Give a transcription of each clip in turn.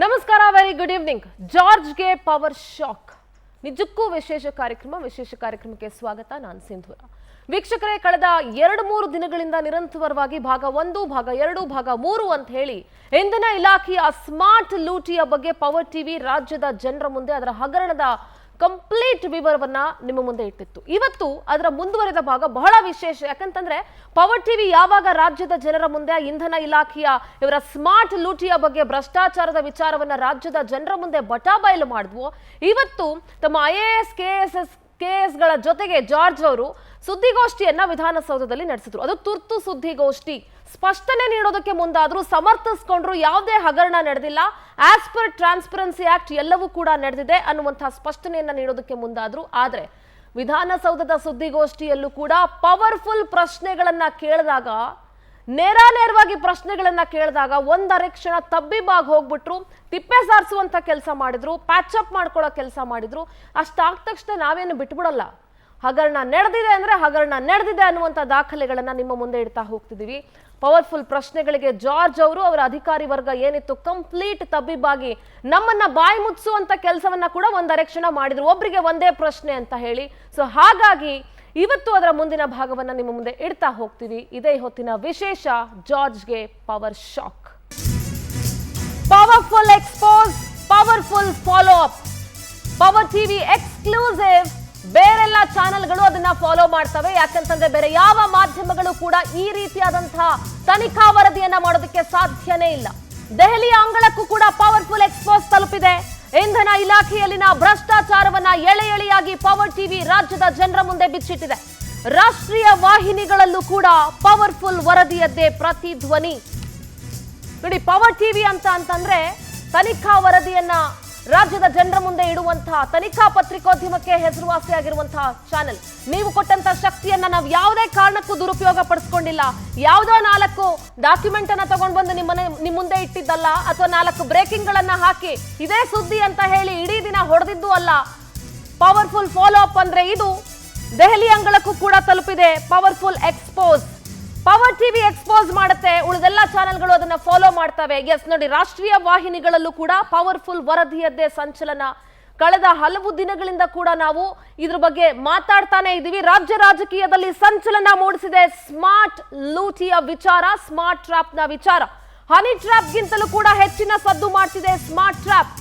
ನಮಸ್ಕಾರ, very good evening. ಜಾರ್ಜ್ಗೆ power shock. ನಿಜಕ್ಕೂ ವಿಶೇಷ ಕಾರ್ಯಕ್ರಮಕ್ಕೆ ಸ್ವಾಗತ. ನಾನು ಸಿಂಧೂರ. ವೀಕ್ಷಕರೇ, ಕಳೆದ 2-3 ದಿನಗಳಿಂದ ನಿರಂತರವಾಗಿ ಭಾಗ 1, ಭಾಗ 2, ಭಾಗ 3 ಅಂತ ಹೇಳಿ ಇಂಧನ ಇಲಾಖೆಯ ಸ್ಮಾರ್ಟ್ ಲೂಟಿಯ ಬಗ್ಗೆ ಪವರ್ ಟಿವಿ ರಾಜ್ಯದ ಜನರ ಮುಂದೆ ಅದರ ಹಗರಣದ ಕಂಪ್ಲೀಟ್ ವಿವರವನ್ನ ನಿಮ್ಮ ಮುಂದೆ ಇಟ್ಟಿತ್ತು. ಇವತ್ತು ಅದರ ಮುಂದುವರೆದ ಭಾಗ ಬಹಳ ವಿಶೇಷ. ಯಾಕಂತಂದ್ರೆ ಪವರ್ ಟಿವಿ ಯಾವಾಗ ರಾಜ್ಯದ ಜನರ ಮುಂದೆ ಇಂಧನ ಇಲಾಖೆಯ ಇವರ ಸ್ಮಾರ್ಟ್ ಲೂಟಿಯ ಬಗ್ಗೆ ಭ್ರಷ್ಟಾಚಾರದ ವಿಚಾರವನ್ನ ರಾಜ್ಯದ ಜನರ ಮುಂದೆ ಬಟಾಬಯಲು ಮಾಡಿದ್ವು, ಇವತ್ತು ತಮ್ಮ IAS KS ಗಳ ಜೊತೆಗೆ ಜಾರ್ಜ್ ಅವರು ಸುದ್ದಿಗೋಷ್ಠಿಯನ್ನ ವಿಧಾನಸೌಧದಲ್ಲಿ ನಡೆಸಿದ್ರು. ಅದು ತುರ್ತು ಸುದ್ದಿಗೋಷ್ಠಿ. ಸ್ಪಷ್ಟನೆ ನೀಡೋದಕ್ಕೆ ಮುಂದಾದ್ರು, ಸಮರ್ಥಿಸಿಕೊಂಡ್ರು. ಯಾವುದೇ ಹಗರಣ ನಡೆದಿಲ್ಲ, ಆಸ್ ಪರ್ ಟ್ರಾನ್ಸ್ಪರೆನ್ಸಿ ಆಕ್ಟ್ ಎಲ್ಲವೂ ಕೂಡ ನಡೆದಿದೆ ಅನ್ನುವಂತಹ ಸ್ಪಷ್ಟನೆಯನ್ನ ನೀಡೋದಕ್ಕೆ ಮುಂದಾದ್ರು. ಆದ್ರೆ ವಿಧಾನಸೌಧದ ಸುದ್ದಿಗೋಷ್ಠಿಯಲ್ಲೂ ಕೂಡ ಪವರ್ಫುಲ್ ಪ್ರಶ್ನೆಗಳನ್ನ ಕೇಳಿದಾಗ, ನೇರವಾಗಿ ಪ್ರಶ್ನೆಗಳನ್ನ ಕೇಳಿದಾಗ ಒಂದರೆ ಕ್ಷಣ ತಬ್ಬಿಬಾಗ್ ಹೋಗ್ಬಿಟ್ರು. ತಿಪ್ಪೆ ಸಾರಿಸುವಂತ ಕೆಲಸ ಮಾಡಿದ್ರು, ಪ್ಯಾಚಪ್ ಮಾಡ್ಕೊಳ್ಳೋ ಕೆಲಸ ಮಾಡಿದ್ರು. ಅಷ್ಟಾದ ತಕ್ಷಣ ನಾವೇನು ಬಿಟ್ಬಿಡಲ್ಲ. ಹಗರಣ ನಡೆದಿದೆ ಅಂದ್ರೆ ಹಗರಣ ನಡೆದಿದೆ ಅನ್ನುವಂಥ ದಾಖಲೆಗಳನ್ನ ನಿಮ್ಮ ಮುಂದೆ ಇಡ್ತಾ ಹೋಗ್ತಿದೀವಿ. ಪವರ್ಫುಲ್ ಪ್ರಶ್ನೆಗಳಿಗೆ ಜಾರ್ಜ್ ಅವರು, ಅವರ ಅಧಿಕಾರಿ ವರ್ಗ ಏನಿತ್ತು, ಕಂಪ್ಲೀಟ್ ತಬ್ಬಿಬಾಗಿ ನಮ್ಮನ್ನ ಬಾಯಿ ಮುಚ್ಚುವಂತ ಕೆಲಸವನ್ನ ಕೂಡ ಒಂದರೆ ಕ್ಷಣ ಮಾಡಿದ್ರು, ಒಬ್ರಿಗೆ ಒಂದೇ ಪ್ರಶ್ನೆ ಅಂತ ಹೇಳಿ. ಸೊ ಹಾಗಾಗಿ ಇವತ್ತು ಅದರ ಮುಂದಿನ ಭಾಗವನ್ನ ನಿಮ್ಮ ಮುಂದೆ ಇಡ್ತಾ ಹೋಗ್ತೀವಿ. ಇದೇ ಹೊತ್ತಿನ ವಿಶೇಷ, ಜಾರ್ಜ್ಗೆ power shock. Powerful expose, powerful follow up. Power TV exclusive. ಬೇರೆಲ್ಲ ಚಾನೆಲ್ಗಳು ಅದನ್ನ ಫಾಲೋ ಮಾಡ್ತವೆ. ಯಾಕಂತಂದ್ರೆ ಬೇರೆ ಯಾವ ಮಾಧ್ಯಮಗಳು ಕೂಡ ಈ ರೀತಿಯಾದಂತಹ ತನಿಖಾ ವರದಿಯನ್ನ ಮಾಡೋದಕ್ಕೆ ಸಾಧ್ಯನೇ ಇಲ್ಲ. ದೆಹಲಿಯ ಅಂಗಳಕ್ಕೂ ಕೂಡ ಪವರ್ಫುಲ್ ಎಕ್ಸ್ಪೋಸ್ ತಲುಪಿದೆ. ಇಂಧನ ಇಲಾಖೆಯಲ್ಲಿನ ಭ್ರಷ್ಟಾಚಾರವನ್ನ ಎಳೆಯಾಗಿ ಪವರ್ ಟಿವಿ ರಾಜ್ಯದ ಜನರ ಮುಂದೆ ಬಿಚ್ಚಿಟ್ಟಿದೆ. ರಾಷ್ಟ್ರೀಯ ವಾಹಿನಿಗಳಲ್ಲೂ ಕೂಡ ಪವರ್ಫುಲ್ ವರದಿಯದ್ದೇ ಪ್ರತಿಧ್ವನಿ. ನೋಡಿ, ಪವರ್ ಟಿವಿ ಅಂತಂದ್ರೆ ತನಿಖಾ ವರದಿಯನ್ನ ರಾಜ್ಯದ ಜನರ ಮುಂದೆ ಇಡುವಂತಹ, ತನಿಖಾ ಪತ್ರಿಕೋದ್ಯಮಕ್ಕೆ ಹೆಸರುವಾಸಿಯಾಗಿರುವಂತಹ ಚಾನೆಲ್. ನೀವು ಕೊಟ್ಟಂತ ಶಕ್ತಿಯನ್ನ ನಾವು ಯಾವುದೇ ಕಾರಣಕ್ಕೂ ದುರುಪಯೋಗ ಪಡಿಸ್ಕೊಂಡಿಲ್ಲ. ಯಾವುದೋ 4 ಡಾಕ್ಯುಮೆಂಟ್ ಅನ್ನ ತಗೊಂಡು ಬಂದು ನಿಮ್ಮ ಮುಂದೆ ಇಟ್ಟಿದ್ದಲ್ಲ, ಅಥವಾ 4 ಬ್ರೇಕಿಂಗ್ ಗಳನ್ನ ಹಾಕಿ ಇದೇ ಸುದ್ದಿ ಅಂತ ಹೇಳಿ ಇಡೀ ದಿನ ಹೊಡೆದಿದ್ದು ಅಲ್ಲ. ಪವರ್ಫುಲ್ ಫಾಲೋ ಅಪ್ ಅಂದ್ರೆ ಇದು. ದೆಹಲಿ ಅಂಗಳಕ್ಕೂ ಕೂಡ ತಲುಪಿದೆ powerful expose. Power TV expose ಮಾಡುತ್ತೆ, ಉಳಿದೆಲ್ಲ ಚಾನೆಲ್ಗಳು ಅದನ್ನ ಫಾಲೋ ಮಾಡ್ತವೆ. ಎಸ್, ನೋಡಿ, ರಾಷ್ಟ್ರೀಯ ವಾಹಿನಿಗಳಲ್ಲೂ ಕೂಡ ಪವರ್ಫುಲ್ ವರದಿಯದ್ದೇ ಸಂಚಲನ. ಕಳೆದ ಹಲವು ದಿನಗಳಿಂದ ಕೂಡ ನಾವು ಇದ್ರ ಬಗ್ಗೆ ಮಾತಾಡ್ತಾನೆ ಇದ್ದೀವಿ. ರಾಜ್ಯ ರಾಜಕೀಯದಲ್ಲಿ ಸಂಚಲನ ಮೂಡಿಸಿದೆ ಸ್ಮಾರ್ಟ್ ಲೂಟಿಯ ವಿಚಾರ, ಸ್ಮಾರ್ಟ್ ಟ್ರ್ಯಾಪ್ ನ ವಿಚಾರ. ಹನಿ ಟ್ರ್ಯಾಪ್ ಗಿಂತಲೂ ಕೂಡ ಹೆಚ್ಚಿನ ಸದ್ದು ಮಾಡ್ತಿದೆ ಸ್ಮಾರ್ಟ್ ಟ್ರ್ಯಾಪ್.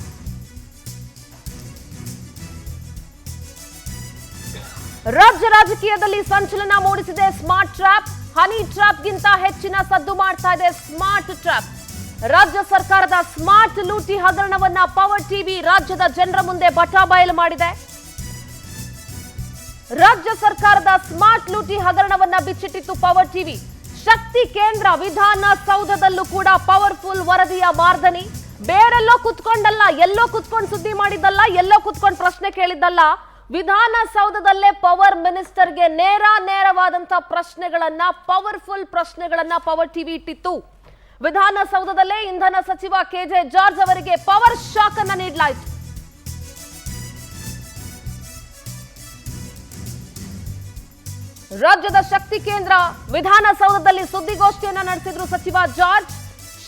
ರಾಜ್ಯ ರಾಜಕೀಯದಲ್ಲಿ ಸಂಚಲನ ಮೂಡಿಸಿದೆ ಸ್ಮಾರ್ಟ್ ಟ್ರ್ಯಾಪ್. ಹನಿ ಟ್ರ್ಯಾಪ್ ಗಿಂತ ಹೆಚ್ಚಿನ ಸದ್ದು ಮಾಡ್ತಾ ಇದೆ ಸ್ಮಾರ್ಟ್ ಟ್ರ್ಯಾಪ್. ರಾಜ್ಯ ಸರ್ಕಾರದ ಸ್ಮಾರ್ಟ್ ಲೂಟಿ ಹಗರಣವನ್ನ ಪವರ್ ಟಿವಿ ರಾಜ್ಯದ ಜನರ ಮುಂದೆ ಬಟಾಬಯಲು ಮಾಡಿದೆ. ರಾಜ್ಯ ಸರ್ಕಾರದ ಸ್ಮಾರ್ಟ್ ಲೂಟಿ ಹಗರಣವನ್ನ ಬಿಚ್ಚಿಟ್ಟಿತ್ತು ಪವರ್ ಟಿವಿ. ಶಕ್ತಿ ಕೇಂದ್ರ ವಿಧಾನಸೌಧದಲ್ಲೂ ಕೂಡ ಪವರ್ಫುಲ್ ವರದಿಯ ಮಾರ್ದನಿ. ಬೇರೆಲ್ಲೋ ಕುತ್ಕೊಂಡಲ್ಲ, ಎಲ್ಲೋ ಕುತ್ಕೊಂಡು ಸುದ್ದಿ ಮಾಡಿದ್ದಲ್ಲ, ಎಲ್ಲೋ ಕುತ್ಕೊಂಡು ಪ್ರಶ್ನೆ ಕೇಳಿದ್ದಲ್ಲ. ವಿಧಾನಸೌಧದಲ್ಲೇ ಪವರ್ ಮಿನಿಸ್ಟರ್ಗೆ ನೇರವಾದಂತಹ ಪ್ರಶ್ನೆಗಳನ್ನ, ಪವರ್ಫುಲ್ ಪ್ರಶ್ನೆಗಳನ್ನ ಪವರ್ ಟಿವಿ ಇಟ್ಟಿತ್ತು. ವಿಧಾನಸೌಧದಲ್ಲೇ ಇಂಧನ ಸಚಿವ KJ ಜಾರ್ಜ್ ಅವರಿಗೆ ಪವರ್ ಶಾಕ್ ಅನ್ನ ನೀಡಲಾಯಿತು. ರಾಜ್ಯದ ಶಕ್ತಿ ಕೇಂದ್ರ ವಿಧಾನಸೌಧದಲ್ಲಿ ಸುದ್ದಿಗೋಷ್ಠಿಯನ್ನ ನಡೆಸಿದ್ರು ಸಚಿವ ಜಾರ್ಜ್.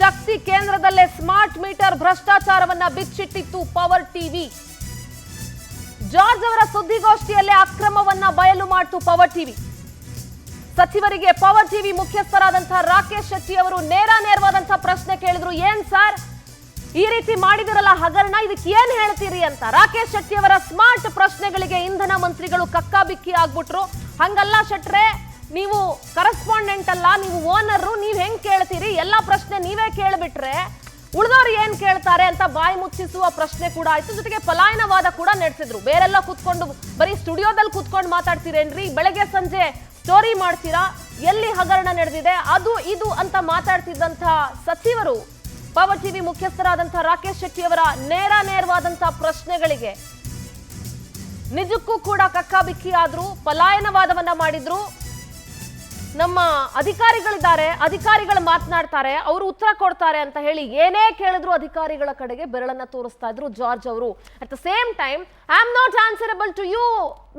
ಶಕ್ತಿ ಕೇಂದ್ರದಲ್ಲೇ ಸ್ಮಾರ್ಟ್ ಮೀಟರ್ ಭ್ರಷ್ಟಾಚಾರವನ್ನ ಬಿಚ್ಚಿಟ್ಟಿತ್ತು ಪವರ್ ಟಿವಿ. ಜಾರ್ಜ್ ಅವರ ಸುದ್ದಿಗೋಷ್ಠಿಯಲ್ಲೇ ಅಕ್ರಮವನ್ನ ಬಯಲು ಮಾಡಿತು ಪವರ್ ಟಿವಿ. ಸಚಿವರಿಗೆ ಪವರ್ ಟಿವಿ ಮುಖ್ಯಸ್ಥರಾದಂತಹ ರಾಕೇಶ್ ಶೆಟ್ಟಿ ಅವರು ನೇರವಾದಂತಹ ಪ್ರಶ್ನೆ ಕೇಳಿದ್ರು. ಏನ್ ಸರ್, ಈ ರೀತಿ ಮಾಡಿದಿರಲ್ಲ ಹಗರಣ, ಇದಕ್ಕೆ ಏನ್ ಹೇಳ್ತೀರಿ ಅಂತ. ರಾಕೇಶ್ ಶೆಟ್ಟಿ ಅವರ ಸ್ಮಾರ್ಟ್ ಪ್ರಶ್ನೆಗಳಿಗೆ ಇಂಧನ ಮಂತ್ರಿಗಳು ಕಕ್ಕಾಬಿಕ್ಕಿ ಆಗ್ಬಿಟ್ರು. ಹಂಗಲ್ಲ ಶೆಟ್ರೆ, ನೀವು ಕರೆಸ್ಪಾಂಡೆಂಟ್ ಅಲ್ಲ, ನೀವು ಓನರ್, ನೀವ್ ಹೆಂಗ್ ಕೇಳ್ತೀರಿ, ಎಲ್ಲಾ ಪ್ರಶ್ನೆ ನೀವೇ ಕೇಳ್ಬಿಟ್ರೆ ಉಳಿದವ್ರು ಏನ್ ಕೇಳ್ತಾರೆ ಅಂತ ಬಾಯಿ ಮುಚ್ಚಿಸುವ ಪ್ರಶ್ನೆ ಕೂಡ ಆಯ್ತು. ಜೊತೆಗೆ ಪಲಾಯನವಾದ ಕೂಡ ನಡೆಸಿದ್ರು. ಬೇರೆಲ್ಲ ಕುತ್ಕೊಂಡು ಬರೀ ಸ್ಟುಡಿಯೋದಲ್ಲಿ ಕುತ್ಕೊಂಡು ಮಾತಾಡ್ತೀರೇನ್ರಿ, ಬೆಳಗ್ಗೆ ಸಂಜೆ ಸ್ಟೋರಿ ಮಾಡ್ತೀರಾ, ಎಲ್ಲಿ ಹಗರಣ ನಡೆದಿದೆ ಅದು ಇದು ಅಂತ ಮಾತಾಡ್ತಿದ್ದಂತಹ ಸಚಿವರು ಪವರ್ ಟಿವಿ ಮುಖ್ಯಸ್ಥರಾದಂತಹ ರಾಕೇಶ್ ಶೆಟ್ಟಿ ಅವರ ನೇರವಾದಂತಹ ಪ್ರಶ್ನೆಗಳಿಗೆ ನಿಜಕ್ಕೂ ಕೂಡ ಕಕ್ಕಾಬಿಕ್ಕಿ ಆದ್ರು, ಪಲಾಯನವಾದವನ್ನ ಮಾಡಿದ್ರು. ನಮ್ಮ ಅಧಿಕಾರಿಗಳಿದ್ದಾರೆ, ಅಧಿಕಾರಿಗಳು ಮಾತನಾಡ್ತಾರೆ, ಅವರು ಉತ್ತರ ಕೊಡ್ತಾರೆ ಅಂತ ಹೇಳಿ ಏನೇ ಕೇಳಿದ್ರು ಅಧಿಕಾರಿಗಳ ಕಡೆಗೆ ಬೆರಳನ್ನ ತೋರಿಸ್ತಾ ಇದ್ರು ಜಾರ್ಜ್ ಅವರು. At the same time, I am not answerable to you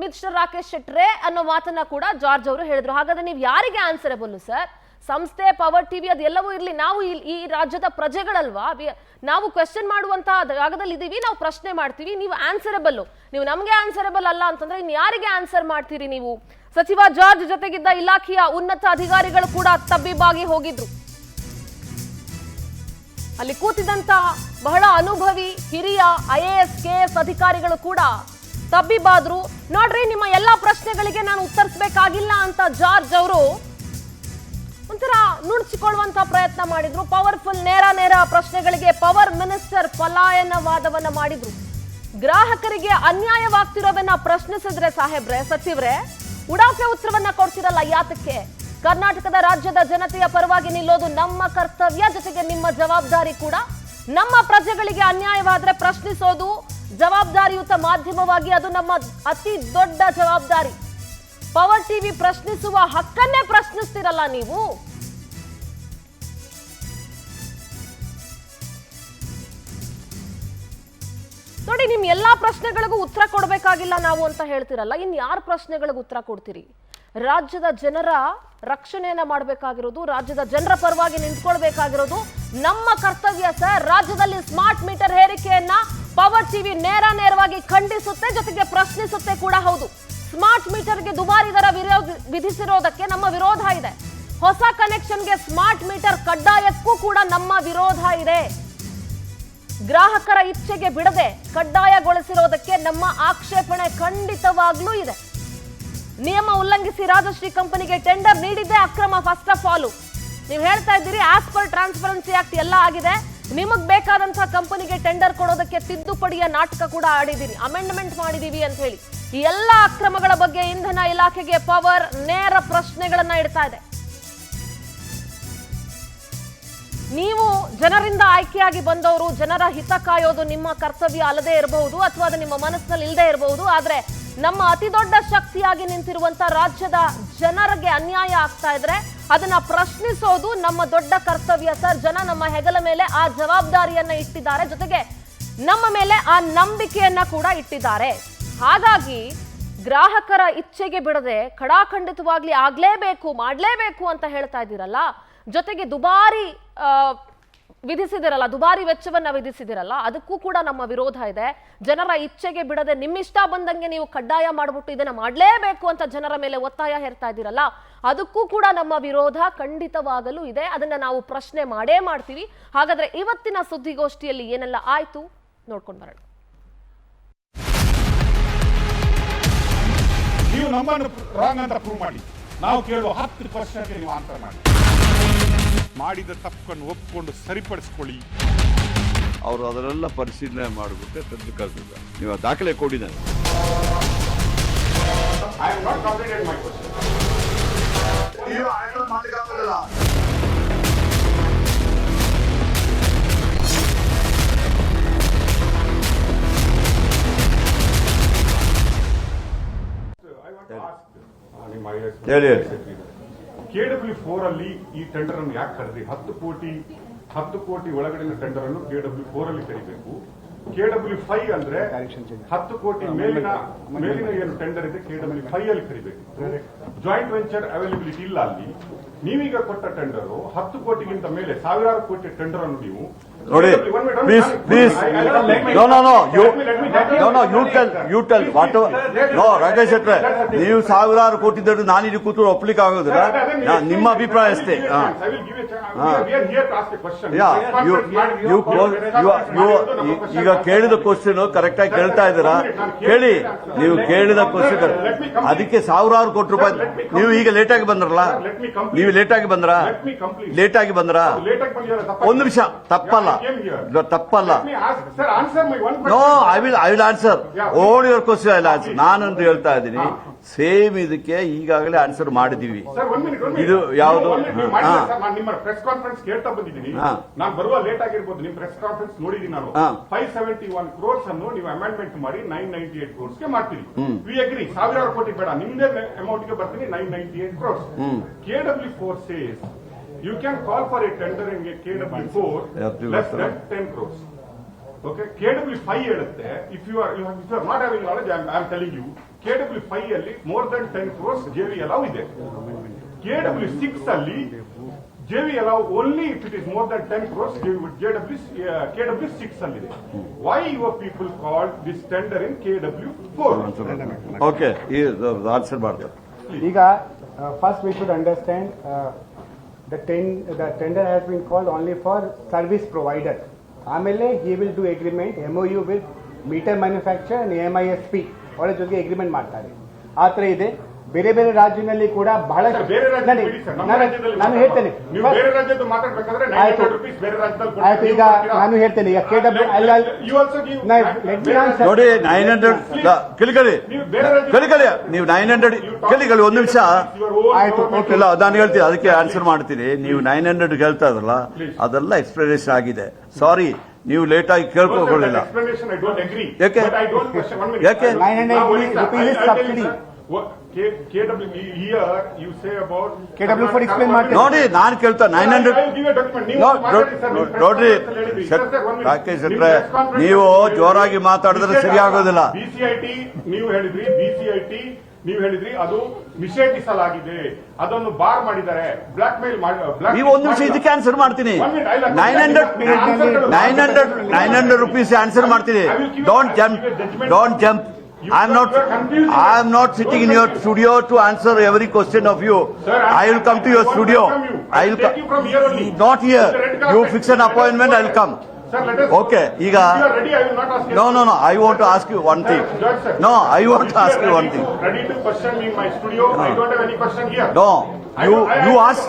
mister Rakesh ಶೆಟ್ರೆ ಅನ್ನೋ ಮಾತನ್ನ ಕೂಡ ಜಾರ್ಜ್ ಅವರು ಹೇಳಿದ್ರು. ಹಾಗಾದ್ರೆ ನೀವು ಯಾರಿಗೆ ಆನ್ಸರಬಲ್ ಸರ್? ಸಂಸ್ಥೆ, ಪವರ್ ಟಿವಿ ಅದೆಲ್ಲವೂ ಇರಲಿ, ನಾವು ಈ ರಾಜ್ಯದ ಪ್ರಜೆಗಳಲ್ವಾ, ನಾವು ಕ್ವೆಶ್ಚನ್ ಮಾಡುವಂತ ಜಾಗದಲ್ಲಿ ಇದೀವಿ, ನಾವು ಪ್ರಶ್ನೆ ಮಾಡ್ತೀವಿ. ನೀವು ಆನ್ಸರಬಲ್, ನೀವು ನಮ್ಗೆ ಆನ್ಸರಬಲ್ ಅಲ್ಲ ಅಂತಂದ್ರೆ ಇನ್ನು ಯಾರಿಗೆ ಆನ್ಸರ್ ಮಾಡ್ತೀರಿ ನೀವು? ಸಚಿವ ಜಾರ್ಜ್ ಜೊತೆಗಿದ್ದ ಇಲಾಖೆಯ ಉನ್ನತ ಅಧಿಕಾರಿಗಳು ಕೂಡ ತಬ್ಬಿಬ್ಬಾಗಿ ಹೋಗಿದ್ರು. ಅಲ್ಲಿ ಕೂತಿದ್ದಂತ ಬಹಳ ಅನುಭವಿ ಹಿರಿಯ IAS KS ಅಧಿಕಾರಿಗಳು ಕೂಡ ತಬ್ಬಿಬ್ಬಾದ್ರು. ನೋಡ್ರಿ, ನಿಮ್ಮ ಎಲ್ಲಾ ಪ್ರಶ್ನೆಗಳಿಗೆ ನಾನು ಉತ್ತರಿಸಬೇಕಾಗಿಲ್ಲ ಅಂತ ಜಾರ್ಜ್ ಅವರು ಒಂಥರ ನುಣುಚಿಕೊಳ್ಳುವಂತ ಪ್ರಯತ್ನ ಮಾಡಿದ್ರು. ಪವರ್ಫುಲ್ ನೇರ ಪ್ರಶ್ನೆಗಳಿಗೆ ಪವರ್ ಮಿನಿಸ್ಟರ್ ಪಲಾಯನವಾದವನ್ನ ಮಾಡಿದ್ರು. ಗ್ರಾಹಕರಿಗೆ ಅನ್ಯಾಯವಾಗ್ತಿರೋದನ್ನ ಪ್ರಶ್ನಿಸಿದ್ರೆ ಸಾಹೇಬ್ರೆ, ಸಚಿವರೇ, ಉಡಾಫೆ ಉತ್ತರವನ್ನ ಕೊಡ್ತಿರಲ್ಲ ಯಾತಕ್ಕೆ? ಕರ್ನಾಟಕದ ರಾಜ್ಯದ ಜನತೆಯ ಪರವಾಗಿ ನಿಲ್ಲೋದು ನಮ್ಮ ಕರ್ತವ್ಯ, ಜೊತೆಗೆ ನಿಮ್ಮ ಜವಾಬ್ದಾರಿ ಕೂಡ. ನಮ್ಮ ಪ್ರಜೆಗಳಿಗೆ ಅನ್ಯಾಯವಾದ್ರೆ ಪ್ರಶ್ನಿಸೋದು ಜವಾಬ್ದಾರಿಯುತ ಮಾಧ್ಯಮವಾಗಿ ಅದು ನಮ್ಮ ಅತಿ ದೊಡ್ಡ ಜವಾಬ್ದಾರಿ. ಪವರ್ ಟಿವಿ ಪ್ರಶ್ನಿಸುವ ಹಕ್ಕನ್ನೇ ಪ್ರಶ್ನಿಸ್ತಿರಲ್ಲ ನೀವು. ನೋಡಿ, ನಿಮ್ ಎಲ್ಲಾ ಪ್ರಶ್ನೆಗಳಿಗೂ ಉತ್ತರ ಕೊಡಬೇಕಾಗಿಲ್ಲ ನಾವು ಅಂತ ಹೇಳ್ತಿರಲ್ಲ, ಇನ್ ಯಾರ ಪ್ರಶ್ನೆಗಳಿಗೆ ಉತ್ತರ ಕೊಡ್ತೀರಿ? ರಾಜ್ಯದ ಜನರ ರಕ್ಷಣೆಯನ್ನ ಮಾಡಬೇಕಾಗಿರೋದು, ರಾಜ್ಯದ ಜನರ ಪರವಾಗಿ ನಿಂತ್ಕೊಳ್ಬೇಕಾಗಿರೋದು ನಮ್ಮ ಕರ್ತವ್ಯ ಸರ್. ರಾಜ್ಯದಲ್ಲಿ ಸ್ಮಾರ್ಟ್ ಮೀಟರ್ ಹೇರಿಕೆಯನ್ನ ಪವರ್ ಟಿವಿ ನೇರವಾಗಿ ಖಂಡಿಸುತ್ತೆ, ಜೊತೆಗೆ ಪ್ರಶ್ನಿಸುತ್ತೆ ಕೂಡ ಹೌದು. ಸ್ಮಾರ್ಟ್ ಮೀಟರ್ಗೆ ದುಬಾರಿ ದರ ವಿಧಿಸಿರೋದಕ್ಕೆ ನಮ್ಮ ವಿರೋಧ ಇದೆ. ಹೊಸ ಕನೆಕ್ಷನ್ಗೆ ಸ್ಮಾರ್ಟ್ ಮೀಟರ್ ಕಡ್ಡಾಯಕ್ಕೂ ಕೂಡ ನಮ್ಮ ವಿರೋಧ ಇದೆ. ಗ್ರಾಹಕರ ಇಚ್ಛೆಗೆ ಬಿಡದೆ ಕಡ್ಡಾಯಗೊಳಿಸಿರೋದಕ್ಕೆ ನಮ್ಮ ಆಕ್ಷೇಪಣೆ ಖಂಡಿತವಾಗ್ಲೂ ಇದೆ. ನಿಯಮ ಉಲ್ಲಂಘಿಸಿ ರಾಜಶ್ರೀ ಕಂಪನಿಗೆ ಟೆಂಡರ್ ನೀಡಿದ್ದೇ ಅಕ್ರಮ. ಫಸ್ಟ್ ಆಫ್ ಆಲ್ ನೀವು ಹೇಳ್ತಾ ಇದ್ದೀರಿ ಆಸ್ ಪರ್ ಟ್ರಾನ್ಸ್ಪರೆನ್ಸಿ ಆಕ್ಟ್ ಎಲ್ಲ ಆಗಿದೆ, ನಿಮಗ್ ಬೇಕಾದಂತಹ ಕಂಪನಿಗೆ ಟೆಂಡರ್ ಕೊಡೋದಕ್ಕೆ ತಿದ್ದುಪಡಿಯ ನಾಟಕ ಕೂಡ ಆಡಿದೀನಿ, ಅಮೆಂಡ್ಮೆಂಟ್ ಮಾಡಿದೀವಿ ಅಂತ ಹೇಳಿ. ಈ ಎಲ್ಲ ಅಕ್ರಮಗಳ ಬಗ್ಗೆ ಇಂಧನ ಇಲಾಖೆಗೆ ಪವರ್ ನೇರ ಪ್ರಶ್ನೆಗಳನ್ನ ಇಡ್ತಾ ಇದೆ. ನೀವು ಜನರಿಂದ ಆಯ್ಕೆಯಾಗಿ ಬಂದವರು, ಜನರ ಹಿತ ಕಾಯೋದು ನಿಮ್ಮ ಕರ್ತವ್ಯ ಅಲ್ಲದೆ ಇರಬಹುದು, ಅಥವಾ ಅದು ನಿಮ್ಮ ಮನಸ್ಸಿನಲ್ಲಿ ಇಲ್ಲದೆ ಇರಬಹುದು. ಆದ್ರೆ ನಮ್ಮ ಅತಿ ದೊಡ್ಡ ಶಕ್ತಿಯಾಗಿ ನಿಂತಿರುವಂತ ರಾಜ್ಯದ ಜನರಿಗೆ ಅನ್ಯಾಯ ಆಗ್ತಾ ಇದ್ರೆ ಅದನ್ನ ಪ್ರಶ್ನಿಸೋದು ನಮ್ಮ ದೊಡ್ಡ ಕರ್ತವ್ಯ ಸರ್. ಜನ ನಮ್ಮ ಹೆಗಲ ಮೇಲೆ ಆ ಜವಾಬ್ದಾರಿಯನ್ನ ಇಟ್ಟಿದ್ದಾರೆ, ಜೊತೆಗೆ ನಮ್ಮ ಮೇಲೆ ಆ ನಂಬಿಕೆಯನ್ನ ಕೂಡ ಇಟ್ಟಿದ್ದಾರೆ. ಹಾಗಾಗಿ ಗ್ರಾಹಕರ ಇಚ್ಛೆಗೆ ಬಿಡದೆ ಖಡಾಖಂಡಿತವಾಗ್ಲಿ ಆಗ್ಲೇಬೇಕು, ಮಾಡ್ಲೇಬೇಕು ಅಂತ ಹೇಳ್ತಾ ಇದ್ದೀರಲ್ಲ, ಜೊತೆಗೆ ದುಬಾರಿ ವಿಧಿಸಿದಿರಲ್ಲ, ದುಬಾರಿ ವೆಚ್ಚವನ್ನ ವಿಧಿಸಿದಿರಲ್ಲ, ಅದಕ್ಕೂ ಕೂಡ ನಮ್ಮ ವಿರೋಧ ಇದೆ. ಜನರ ಇಚ್ಛೆಗೆ ಬಿಡದೆ ನಿಮ್ಮಿಷ್ಟ ಬಂದಂಗೆ ನೀವು ಕಡ್ಡಾಯ ಮಾಡ್ಬಿಟ್ಟು ಇದನ್ನ ಮಾಡ್ಲೇಬೇಕು ಅಂತ ಜನರ ಮೇಲೆ ಒತ್ತಾಯ ಹೇರ್ತಾ ಇದ್ದೀರಲ್ಲ, ಅದಕ್ಕೂ ಕೂಡ ನಮ್ಮ ವಿರೋಧ ಖಂಡಿತವಾಗಲೂ ಇದೆ. ಅದನ್ನ ನಾವು ಪ್ರಶ್ನೆ ಮಾಡೇ ಮಾಡ್ತೀವಿ. ಹಾಗಾದ್ರೆ ಇವತ್ತಿನ ಸುದ್ದಿಗೋಷ್ಠಿಯಲ್ಲಿ ಏನೆಲ್ಲ ಆಯ್ತು ನೋಡ್ಕೊಂಡು ಬರೋಣ. ನೀವು ನಮ್ಮನ್ನು ರಾಂಗ್ ಅಂತ ಪ್ರೂವ್ ಮಾಡಿ, ನಾವು ಕೇಳುವ 10 ಪ್ರಶ್ನೆಗೆ ನೀವು ಆನ್ಸರ್ ಮಾಡಿ. ಮಾಡಿದ ತಪ್ಪನ್ನು ಒಪ್ಪಿಕೊಂಡು ಸರಿಪಡಿಸ್ಕೊಳ್ಳಿ. ಅವರು ಅದನ್ನೆಲ್ಲ ಪರಿಶೀಲನೆ ಮಾಡಿಬಿಟ್ಟೆ ತಂದು ಕಳಿಸಿದ್ದಾರೆ. ನೀವು ದಾಖಲೆ ಕೊಡಿ ನನಗೆ. I am not completed my question. ನೀವು ಆಯ್ಕೆ ಮಾಡಲಿಕ್ಕಾಗಲ್ಲ. ಹೇಳಿ. KW4 ಅಲ್ಲಿ ಈ ಟೆಂಡರ್ ಅನ್ನು ಯಾಕೆ ಕರೆದ್ರಿ? 10 ಕೋಟಿ ಒಳಗಡೆ ಟೆಂಡರ್ ಅನ್ನು KW4 ಅಲ್ಲಿ ಕರಿಬೇಕು. KW5 ಅಂದ್ರೆ 10 ಕೋಟಿ ಮೇಲಿನ ಏನು ಟೆಂಡರ್ ಇದೆ KW5 ಅಲ್ಲಿ ಕರಿಬೇಕು. ಜಾಯಿಂಟ್ ವೆಂಚರ್ ಅವೈಲಬಿಲಿಟಿ ಇಲ್ಲ ಅಲ್ಲಿ. ನೀವೀಗ ಕೊಟ್ಟ ಟೆಂಡರ್ 10 ಕೋಟಿಗಿಂತ ಮೇಲೆ ಸಾವಿರಾರು ಕೋಟಿ ಟೆಂಡರ್ ಅನ್ನು ನೀವು ನೋಡಿ. Please you tell what. No Rakesh ಶೆಟ್ರೆ, ನೀವು ಸಾವಿರಾರು ಕೋಟಿ ದುಡ್ಡು ನಾನು ಇಲ್ಲಿ ಕೂತು ಒಪ್ಲಿಕ್ಕೆ ಆಗೋದಿಲ್ಲ. ನಿಮ್ಮ ಅಭಿಪ್ರಾಯ ಅಷ್ಟೇ. ಈಗ ಕೇಳಿದ ಕ್ವಶನ್ ಕರೆಕ್ಟ್ ಆಗಿ ಕೇಳ್ತಾ ಇದ್ದೀರಾ? ಕೇಳಿ, ನೀವು ಕೇಳಿದ ಕ್ವಶನ್ ಅದಕ್ಕೆ ಸಾವಿರಾರು ಕೋಟಿ ರೂಪಾಯಿ. ನೀವು ಈಗ ಲೇಟಾಗಿ ಬಂದ್ರಲ್ಲ, ನೀವು ಲೇಟಾಗಿ ಬಂದ್ರ ಒಂದು ನಿಮಿಷ. ತಪ್ಪಲ್ಲ. No, I will answer on your question. I will answer. ನಾನಂತೂ ಹೇಳ್ತಾ ಇದ್ದೀನಿ, ಸೇಮ್ ಇದಕ್ಕೆ ಈಗಾಗಲೇ ಆನ್ಸರ್ ಮಾಡಿದೀವಿ. ಇದು ಯಾವುದು? ನಿಮ್ಮ ಪ್ರೆಸ್ ಕಾನ್ಫರೆನ್ಸ್ ಕೇಳ್ತಾ ಬಂದಿದ್ದೀನಿ. ನಾನು ಬರುವ ಲೇಟ್ ಆಗಿರ್ಬೋದು, ನಿಮ್ ಪ್ರೆಸ್ ಕಾನ್ಫರೆನ್ಸ್ ನೋಡಿದ್ದೀನಿ ನಾನು. 571 crores ಅನ್ನು ನೀವು ಅಮೆಂಡ್ಮೆಂಟ್ ಮಾಡಿ 998 crores ಗೆ ಮಾಡ್ತೀರಿ. We agree. ಸಾವಿರಾರು ಕೋಟಿ ಬೇಡ, ನಿಮ್ದೇ ಅಮೌಂಟ್ ಗೆ ಬರ್ತೀನಿ. 998 crores. KW4 says you can call for a tender in KW4 less than 10 crores. Okay, KW5 ಹೇಳುತ್ತೆ, if you are not having knowledge, I am telling you, KW5 ಅಲ್ಲಿ more than 10 crores JV allow ಇದೆ. KW6 ಅಲ್ಲಿ JV allow only if it is more than 10 crores. KW 6 alide. Why your people called this tender in KW 4? Okay answer ಮಾಡ್ತಾರೆ. ಈಗ first we should understand the tender has been called only for service provider. ಆಮೇಲೆ he will do agreement MOU with meter manufacturer and AMISP ಅವರ ಜೊತೆಗೆ agreement ಮಾಡ್ತಾರೆ. ಆ ಥರ ಇದೆ. ಬೇರೆ ಬೇರೆ ರಾಜ್ಯದಲ್ಲಿ ಕೂಡ ಬಹಳ ಬೇರೆ ರಾಜ್ಯದಲ್ಲಿ ಬಿಡಿ ಸರ್, ನಮ್ಮ ರಾಜ್ಯದಲ್ಲಿ ನಾನು ಹೇಳ್ತೇನೆ. ನೀವು ಬೇರೆ ರಾಜ್ಯದ್ದು ಮಾತಾಡ್ಬೇಕಾದ್ರೆ 900 ರೂಪೀಸ್ ಬೇರೆ ರಾಜ್ಯದಲ್ಲಿ ಆಯ್ತು, ಈಗ ನಾನು ಹೇಳ್ತೇನೆ. ಈಗ KW ನೋಡಿ 900 ಕೇಳಿಕೊಳ್ಳಿ ನೀವು 900 ಕೇಳಿಕೊಳ್ಳಿ ಒಂದು ನಿಮಿಷ. ಆಯ್ತು, ಇಲ್ಲ ನಾನು ಹೇಳ್ತೀನಿ, ಅದಕ್ಕೆ ಆನ್ಸರ್ ಮಾಡ್ತೀನಿ. ನೀವು 900 ಹೇಳ್ತಾ ಇದ್ರಲ್ಲ, ಅದೆಲ್ಲ ಎಕ್ಸ್ಪ್ಲನೇಷನ್ ಆಗಿದೆ. ಸಾರಿ, ನೀವು ಲೇಟ್ ಆಗಿ ಕೇಳ್ಕೊಳ್ಳಿಲ್ಲ. ಯಾಕೆ 900 rupees is subsidy. KW here you say about KW4 explain ಮಾಡ್ತೀನಿ ನೋಡಿ. ನಾನು ಕೇಳ್ತಾ 900 ನೋಡ್ರಿ ರಾಕೇಶ್ ಶೆಟ್ರೆ, ನೀವು ಜೋರಾಗಿ ಮಾತಾಡಿದ್ರೆ ಸರಿ ಆಗೋದಿಲ್ಲ. BCIT ನೀವು ಹೇಳಿದ್ರಿ ಅದು ನಿಷೇಧಿಸಲಾಗಿದೆ, ಅದನ್ನು ಬಾರ್ ಮಾಡಿದ್ದಾರೆ, ಬ್ಲಾಕ್ ಮೇಲ್ ನೀವು ಒಂದು ನಿಮಿಷ ಇದಕ್ಕೆ ಆನ್ಸರ್ ಮಾಡ್ತೀನಿ. 900 ರೂಪೀಸ್ ಆನ್ಸರ್ ಮಾಡ್ತೀನಿ. Don't jump. I am not sitting in your studio to answer every question of you. Sir, I will come to your studio. I will take you from here only. Not here. You fix an appointment, I will come. Sir, let us. Okay. If you are ready, I will not ask you. No. I want to ask you one thing. Sir. No, I want to ask you one thing. Ready to question me in my studio? I don't have any question here. No. You ask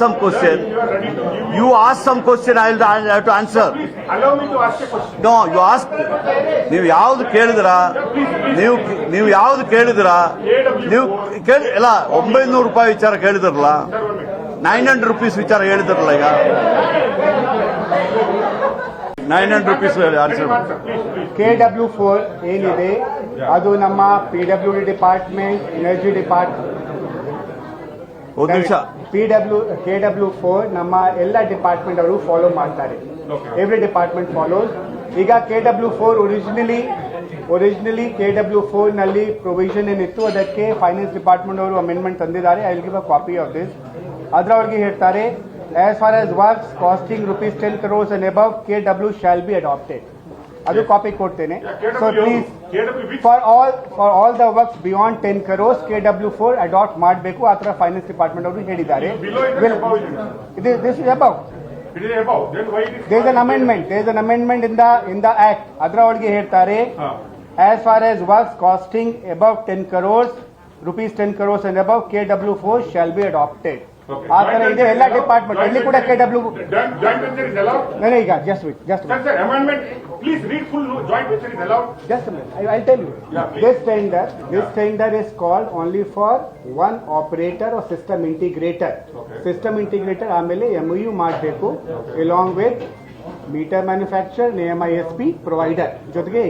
some question. You are ready to give me. You ask some question, I will have to answer. Please allow me to ask a question. No, you ask. ನೀವು ಯಾವ್ದು ಕೇಳಿದ್ರಾ? ನೀವು ಯಾವ್ದು ಕೇಳಿದ್ರಾ? ನೀವು ಇಲ್ಲ 900 ರೂಪಾಯಿ ವಿಚಾರ ಕೇಳಿದ್ರಲ್ಲ, 900 rupees ವಿಚಾರ ಹೇಳಿದ್ರಲ್ಲ. ಈಗ 900 ರೂಪೀಸ್ ಆನ್ಸರ್ ಮಾಡಿ. KW4 ಏನಿದೆ ಅದು ನಮ್ಮ PWD ಡಿಪಾರ್ಟ್ಮೆಂಟ್, ಎನರ್ಜಿ ಡಿಪಾರ್ಟ್ಮೆಂಟ್, ಒಂದು ನಿಮಿಷ. KW4 ನಮ್ಮ ಎಲ್ಲ ಡಿಪಾರ್ಟ್ಮೆಂಟ್ ಅವರು ಫಾಲೋ ಮಾಡ್ತಾರೆ. Every department follows. ಈಗ KW4 ಒರಿಜಿನಲಿ KW4 ನಲ್ಲಿ ಪ್ರೊವಿಷನ್ ಏನಿತ್ತು ಅದಕ್ಕೆ ಫೈನಾನ್ಸ್ ಡಿಪಾರ್ಟ್ಮೆಂಟ್ ಅವರು ಅಮೆಂಡ್ಮೆಂಟ್ ತಂದಿದ್ದಾರೆ. I will give a copy of this. ಅದರೊಳಗೆ ಹೇಳ್ತಾರೆ, as far as works costing rupees 10 crores and above, KW shall be adopted. ಅದು ಕಾಪಿ ಕೊಡ್ತೇನೆ. So please for all the works beyond 10 crores KW4 adopt ಮಾಡಬೇಕು. ಆ ತರ finance department ಅವರು ಹೇಳಿದ್ದಾರೆ. This is above. There is an amendment in the act. ಅದರ ಒಳಗೆ ಹೇಳ್ತಾರೆ, as far as works costing above 10 crores, rupees 10 crores and above, KW4 shall be adopted. ಆ ತರ ಇದೆ ಎಲ್ಲ ಡಿಪಾರ್ಟ್ಮೆಂಟ್. ಇಲ್ಲಿ ಕೂಡ KW Joint venture is allowed. No, ಈಗ just Sir, amendment. Please read full. Joint venture is allowed. Just a minute. I'll tell you. This tender is called only for one operator or system integrator. System integrator ಆಮೇಲೆ MOU ಮಾಡಬೇಕು along with meter manufacturer, AMISP provider ಜೊತೆಗೆ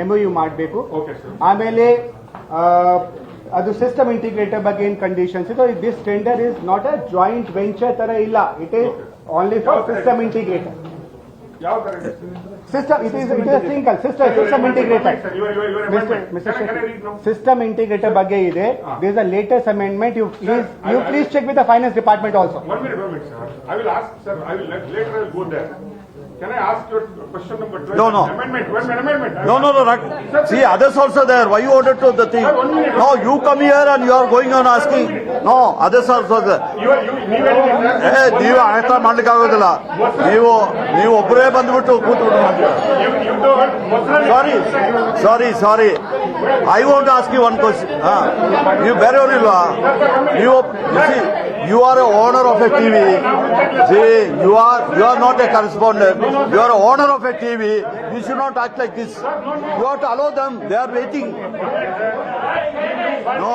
MOU ಮಾಡಬೇಕು. ಆಮೇಲೆ ಅದು system integrator ಬಗ್ಗೆ ಏನ್ conditions ಇದೆ. This tender is not a joint venture ತರ ಇಲ್ಲ. It is only for system integrator. System, it is a single system integrator. System integrator ಬಗ್ಗೆ ಇದೆ. There is a latest amendment. You please check with the finance department also. One minute, sir. I will ask, sir. I will later go there. Can I ask your question number 12? No. Amendment. When amendment? No. See, others also there. Why you ordered to the thing? No, you come here and you are going on asking. No, others also there. ನೀವು ಅರ್ಥ ಮಾಡ್ಲಿಕ್ಕೆ ಆಗೋದಿಲ್ಲ. ನೀವು ಒಬ್ಬರೇ ಬಂದ್ಬಿಟ್ಟು ಕೂತ್ಬಿಟ್ಟು sorry I want ask you one question. ನೀವು ಬೇರೆಯವರು ಇಲ್ವಾ? You are a owner of a TV. See, you are not a correspondent. You are a owner of a TV. You should not act like this. You have to allow them. They are waiting. No,